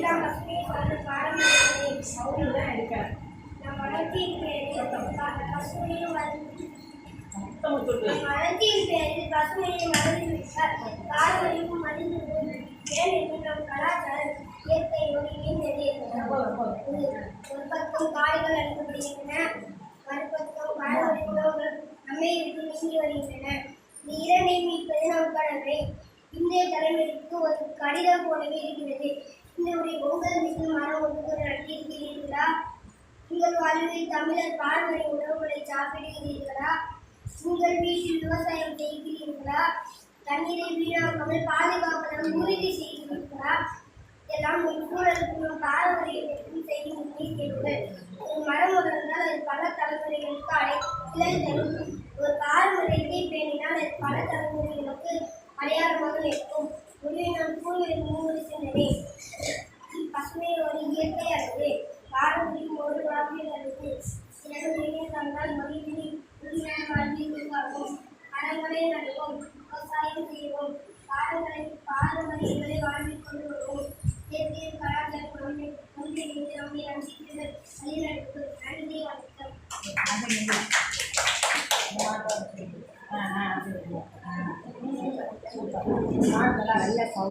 எல்லாம் பசுமை சார்ந்த பாரம்பரியங்களை நம் வளர்ச்சியின் பேரில் பசுமையும் வளர்ச்சியின் பேரில் பசுமையை மறந்துவிட்டால் பாரம்பரியமும் மறந்துவிடும். ஏனெனில் நம் கலாச்சாரம் இயற்கையோடு இணைந்தது. ஒரு பக்கம் காடுகள் அழிக்கப்படுகின்றன, மறுபக்கம் பாரம்பரிய உணவுகள் நம்மை விட்டு நீங்கி வருகின்றன. இந்த இரண்டை மீட்பது நம் கடமை. இன்றைய தலைமுறைக்கு ஒரு கடிதம் போலவே இருக்கிறது. இந்த முறை உங்கள் வீட்டில் மரம் ஒன்று நட்டிருக்கிறீர்களா? உங்கள் வாழ்வில் தமிழர் பாரம்பரிய உணவுகளை சாப்பிடுகிறீர்களா? உங்கள் வீட்டில் விவசாயம் செய்கிறீர்களா? தண்ணீரை வீணாக்காமல் பாதுகாப்பதற்கு உறுதி செய்கிறீர்களா? இதெல்லாம் ஒரு சூழலுக்கு நம் பாரம்பரியத்திற்கும் செய்யும் முக்கியங்கள். ஒரு மரம் வளர்ந்தால் அது பல தலைமுறைகளுக்கு கிளை தரும். ஒரு பாரம்பரியத்தை பேணினால் அது பல தலைமுறைகளுக்கு அடையாளமாக இருக்கும். முடிவை நான் கூறுவது முன்னிறுத்தினே. பசுமை ஒரு இயற்கை அல்லது பாரம்பரியம் ஒரு வாழ்வியல் அல்லது இரண்டு தந்தால் மனிதனின் உண்மையான வாழ்வில் உருவாகும். மரங்களை நடுவோம், விவசாயம் செய்வோம், பாரம்பரியங்களை வாழ்வில் கொண்டு வருவோம். இயற்கை கலாச்சாரம் ஒன்றிணைந்து நம்மை ரசிக்கிறது வழிநடப்பு. நன்றி, வணக்கம்.